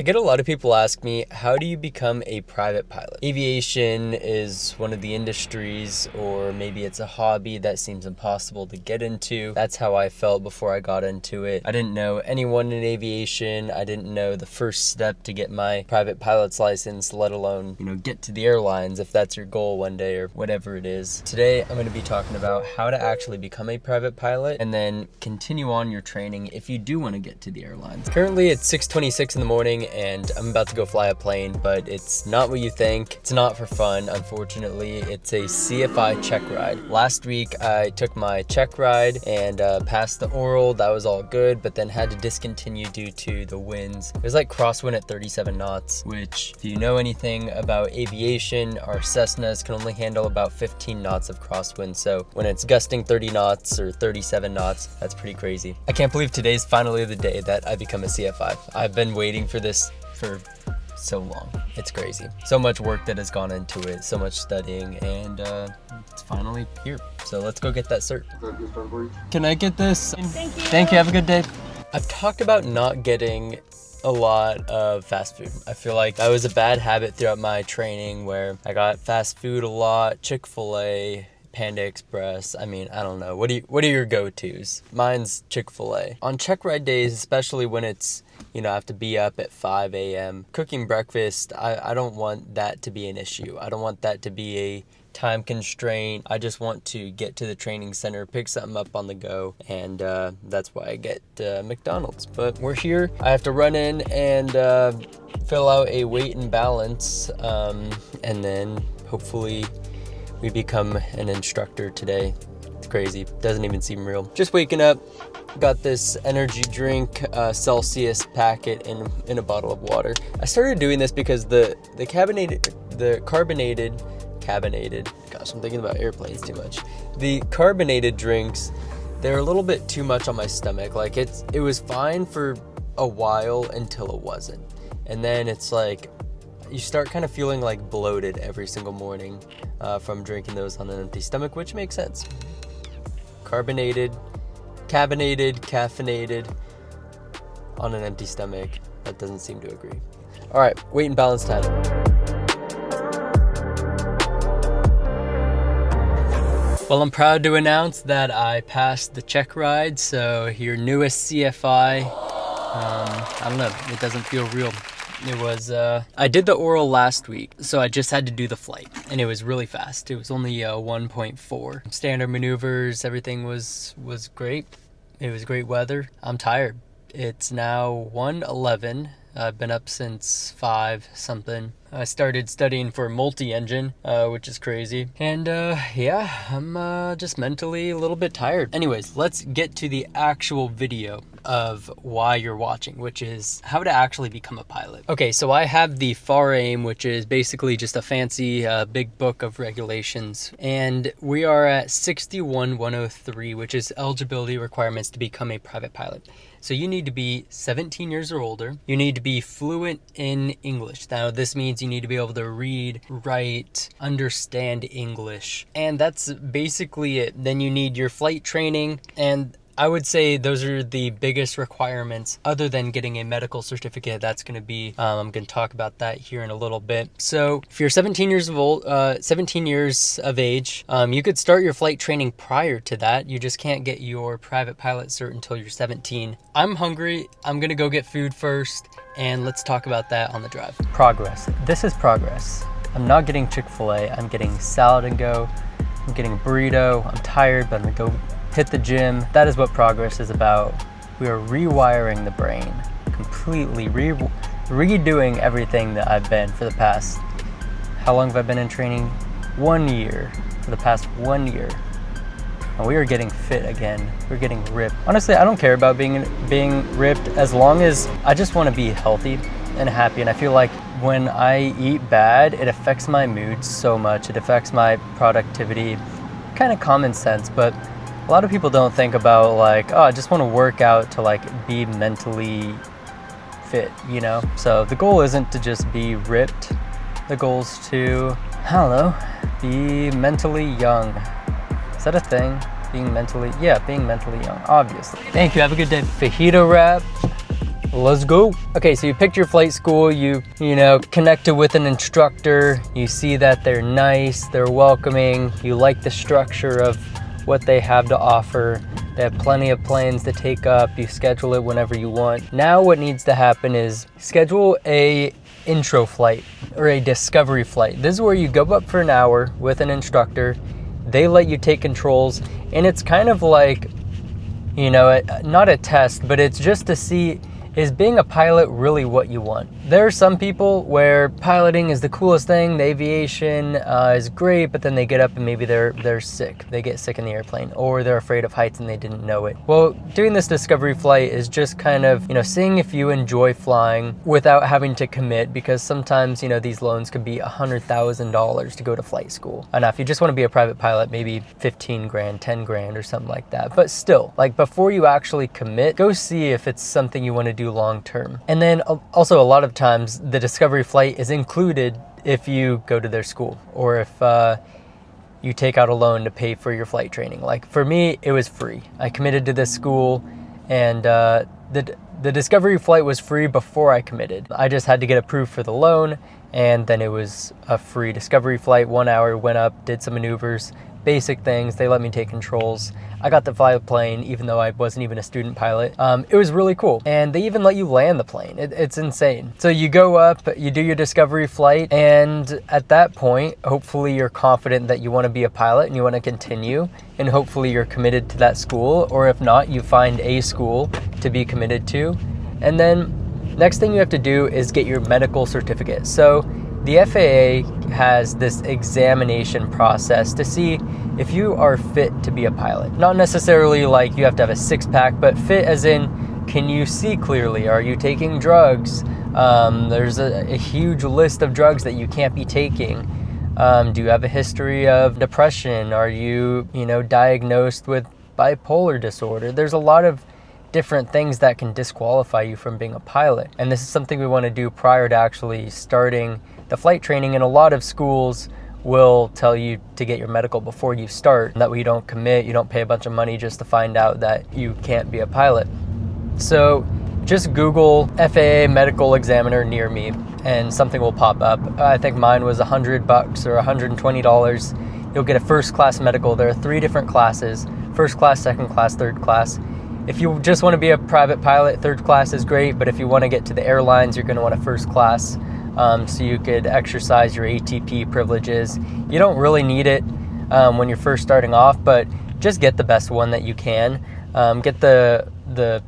I get a lot of people ask me, how do you become a private pilot? Aviation is one of the industries, or maybe it's a hobby that seems impossible to get into. That's how I felt before I got into it. I didn't know anyone in aviation. I didn't know the first step to get my private pilot's license, let alone, get to the airlines if that's your goal one day or whatever it is. Today, I'm going to be talking about how to actually become a private pilot and then continue on your training if you do want to get to the airlines. Currently, it's 6:26 in the morning and I'm about to go fly a plane, but it's not what you think. It's not for fun, unfortunately. It's a CFI check ride. Last week, I took my check ride and passed the oral. That was all good, but then had to discontinue due to the winds. It was like crosswind at 37 knots, which if you know anything about aviation, our Cessnas can only handle about 15 knots of crosswind. So when it's gusting 30 knots or 37 knots, that's pretty crazy. I can't believe today's finally the day that I become a CFI. I've been waiting for this for so long. It's crazy. So much work that has gone into it, so much studying, and it's finally here. So let's go get that cert. Can I get this? Thank you. Thank you. Have a good day. I've talked about not getting a lot of fast food. I feel like that was a bad habit throughout my training where I got fast food a lot, Chick-fil-A, Panda Express. I mean, I don't know. What are your go-tos? Mine's Chick-fil-A. On check ride days, especially when it's, I have to be up at 5 a.m. Cooking breakfast, I don't want that to be an issue. I don't want that to be a time constraint. I just want to get to the training center, pick something up on the go, and that's why I get McDonald's. But we're here. I have to run in and fill out a weight and balance, and then hopefully we become an instructor today. It's crazy. Doesn't even seem real. Just waking up. Got this energy drink, Celsius packet in a bottle of water. I started doing this because the carbonated, gosh, I'm thinking about airplanes too much. The carbonated drinks, they're a little bit too much on my stomach. Like it was fine for a while until it wasn't. And then it's like, you start kind of feeling like bloated every single morning from drinking those on an empty stomach, which makes sense. Caffeinated on an empty stomach. That doesn't seem to agree. All right, weight and balance time. Well, I'm proud to announce that I passed the check ride. So your newest CFI, I don't know, it doesn't feel real. It was, I did the oral last week, so I just had to do the flight, and it was really fast. It was only 1.4. Standard maneuvers, everything was great. It was great weather. I'm tired. It's now 1:11. I've been up since 5 something. I started studying for multi-engine, which is crazy. And yeah, I'm just mentally a little bit tired. Anyways, let's get to the actual video of why you're watching, which is how to actually become a pilot. Okay, so I have the FAA, which is basically just a fancy big book of regulations. And we are at 61103, which is eligibility requirements to become a private pilot. So you need to be 17 years or older. You need to be fluent in English. Now, this means you need to be able to read, write, understand English. And that's basically it. Then you need your flight training, and I would say those are the biggest requirements other than getting a medical certificate. That's going to be, I'm going to talk about that here in a little bit. So if you're 17 years of age, you could start your flight training prior to that. You just can't get your private pilot cert until you're 17. I'm hungry. I'm going to go get food first, and let's talk about that on the drive. Progress. This is progress. I'm not getting Chick-fil-A. I'm getting salad and go. I'm getting a burrito. I'm tired, but I'm going to go hit the gym. That is what progress is about. We are rewiring the brain, completely redoing everything that I've been for the past, how long have I been in training? 1 year, for the past 1 year. And we are getting fit again. We're getting ripped. Honestly, I don't care about being ripped as long as I just want to be healthy and happy. And I feel like when I eat bad, it affects my mood so much. It affects my productivity. Kind of common sense, but a lot of people don't think about like, oh, I just want to work out to like be mentally fit, So the goal isn't to just be ripped. The goal is to, I don't know, be mentally young. Is that a thing? Being mentally young, obviously. Thank you, have a good day. Fajita wrap, Let's go. Okay, so you picked your flight school, you connected with an instructor, you see that they're nice, they're welcoming, you like the structure of what they have to offer. They have plenty of planes to take up, you schedule it whenever you want. Now what needs to happen is schedule a intro flight or a discovery flight. This is where you go up for an hour with an instructor, they let you take controls, and it's kind of like, not a test, but it's just to see, is being a pilot really what you want? There are some people where piloting is the coolest thing, the aviation is great, but then they get up and maybe they're sick. They get sick in the airplane, or they're afraid of heights and they didn't know it. Well, doing this discovery flight is just kind of, seeing if you enjoy flying without having to commit, because sometimes, these loans could be $100,000 to go to flight school. And if you just want to be a private pilot, maybe 15 grand, 10 grand or something like that. But still, like before you actually commit, go see if it's something you want to do long term. And then also a lot of times the discovery flight is included if you go to their school, or if you take out a loan to pay for your flight training. Like for me, it was free. I committed to this school, and the discovery flight was free before I committed. I just had to get approved for the loan, and then it was a free discovery flight. 1 hour, went up, did some maneuvers, basic things. They let me take controls. I got to fly a plane even though I wasn't even a student pilot. It was really cool. And they even let you land the plane. It's insane. So you go up, you do your discovery flight, and at that point, hopefully you're confident that you want to be a pilot and you want to continue, and hopefully you're committed to that school, or if not, you find a school to be committed to. And then next thing you have to do is get your medical certificate. So the FAA has this examination process to see if you are fit to be a pilot. Not necessarily like you have to have a six-pack, but fit as in, can you see clearly? Are you taking drugs? There's a huge list of drugs that you can't be taking. Do you have a history of depression? Are you, diagnosed with bipolar disorder? There's a lot of different things that can disqualify you from being a pilot. And this is something we want to do prior to actually starting the flight training. And a lot of schools will tell you to get your medical before you start. That way you don't commit, you don't pay a bunch of money just to find out that you can't be a pilot. So just Google FAA medical examiner near me and something will pop up. I think mine was $100 or $120. You'll get a first class medical. There are 3 different classes: first class, second class, third class. If you just want to be a private pilot, third class is great, but if you want to get to the airlines, you're going to want a first class, so you could exercise your ATP privileges. You don't really need it when you're first starting off, but just get the best one that you can. Get the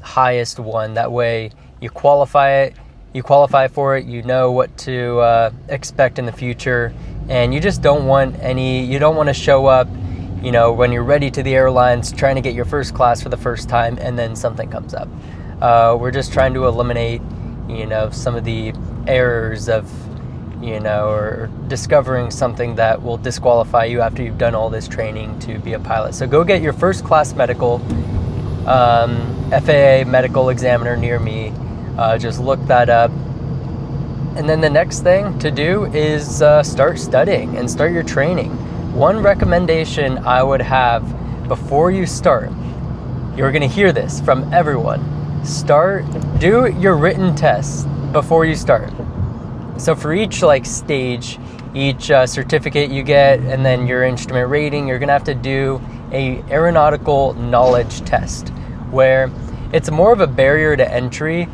highest one. That way you qualify for it, you know what to expect in the future, and you just don't want to show up when you're ready to the airlines trying to get your first class for the first time and then something comes up. We're just trying to eliminate, some of the errors of, or discovering something that will disqualify you after you've done all this training to be a pilot. So go get your first class medical, FAA medical examiner near me. Just look that up. And then the next thing to do is start studying and start your training. One recommendation I would have before you start, you're going to hear this from everyone, do your written tests before you start. So for each stage, each certificate you get, and then your instrument rating, you're going to have to do a aeronautical knowledge test, where it's more of a barrier to entry.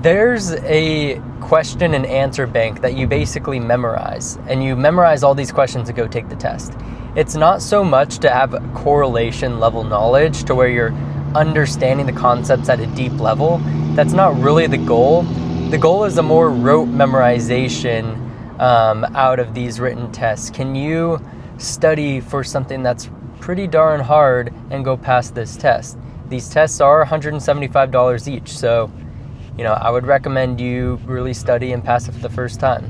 There's a question and answer bank that you basically memorize, and you memorize all these questions to go take the test. It's not so much to have correlation level knowledge to where you're understanding the concepts at a deep level. That's not really the goal. The goal is a more rote memorization out of these written tests. Can you study for something that's pretty darn hard and go past this test? These tests are $175 each, so I would recommend you really study and pass it for the first time.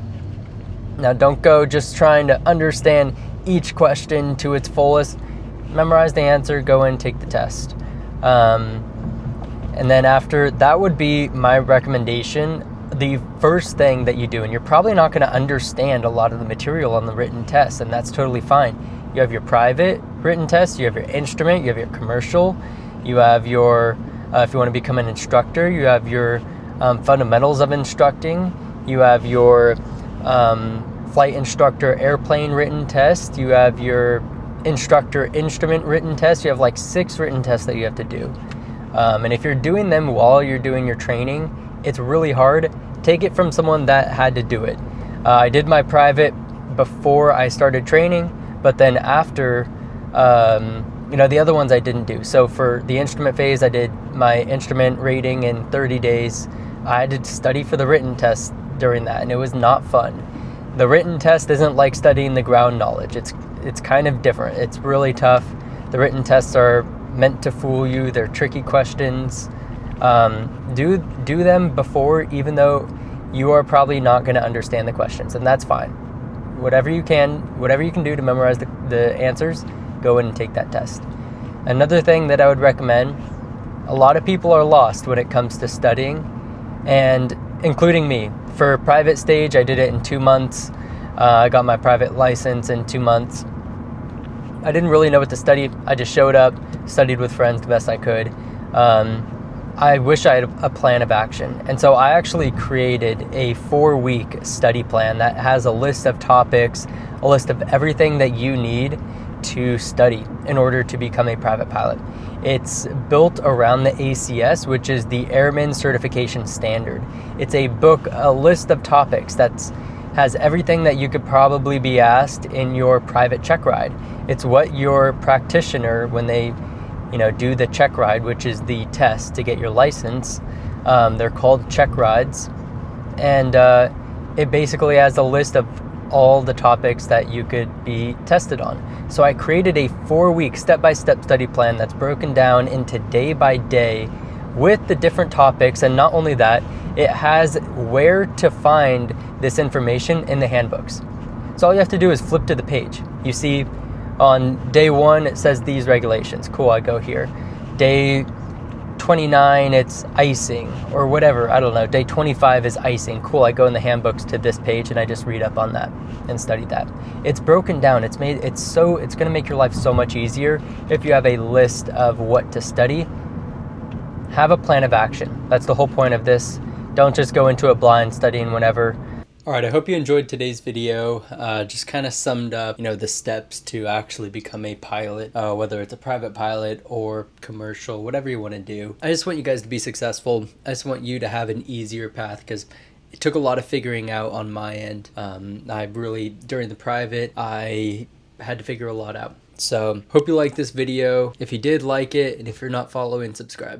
Now, don't go just trying to understand each question to its fullest. Memorize the answer, go in, take the test. And then after, that would be my recommendation. The first thing that you do, and you're probably not going to understand a lot of the material on the written test, and that's totally fine. You have your private written test, you have your instrument, you have your commercial, you have your If you want to become an instructor, you have your fundamentals of instructing. You have your flight instructor airplane written test. You have your instructor instrument written test. You have like 6 written tests that you have to do. And if you're doing them while you're doing your training, it's really hard. Take it from someone that had to do it. I did my private before I started training, but then after, the other ones I didn't do. So for the instrument phase, I did my instrument rating in 30 days. I had to study for the written test during that, and it was not fun. The written test isn't like studying the ground knowledge. It's kind of different. It's really tough. The written tests are meant to fool you. They're tricky questions. Do them before, even though you are probably not going to understand the questions, and that's fine. Whatever you can do to memorize the answers, go in and take that test. Another thing that I would recommend, a lot of people are lost when it comes to studying, and including me. For private stage, I did it in 2 months. I got my private license in 2 months. I didn't really know what to study. I just showed up, studied with friends the best I could. I wish I had a plan of action. And so I actually created a 4-week study plan that has a list of topics, a list of everything that you need to study in order to become a private pilot. It's built around the ACS, which is the Airman Certification Standard. It's a book, a list of topics that has everything that you could probably be asked in your private check ride. It's what your practitioner, when they do the check ride, which is the test to get your license, they're called check rides, and it basically has a list of all the topics that you could be tested on. So I created a 4-week step-by-step study plan that's broken down into day by day with the different topics, and not only that, it has where to find this information in the handbooks. So all you have to do is flip to the page. You see on day 1, it says these regulations. Cool, I go here. Day 29, it's icing or whatever. I don't know. Day 25 is icing. Cool, I go in the handbooks to this page and I just read up on that and study that. It's broken down. It's going to make your life so much easier if you have a list of what to study. Have a plan of action. That's the whole point of this. Don't just go into it blind, studying whenever. All right, I hope you enjoyed today's video. Just kind of summed up, the steps to actually become a pilot, whether it's a private pilot or commercial, whatever you want to do. I just want you guys to be successful. I just want you to have an easier path, because it took a lot of figuring out on my end. During the private, I had to figure a lot out. So hope you liked this video. If you did like it, and if you're not following, subscribe.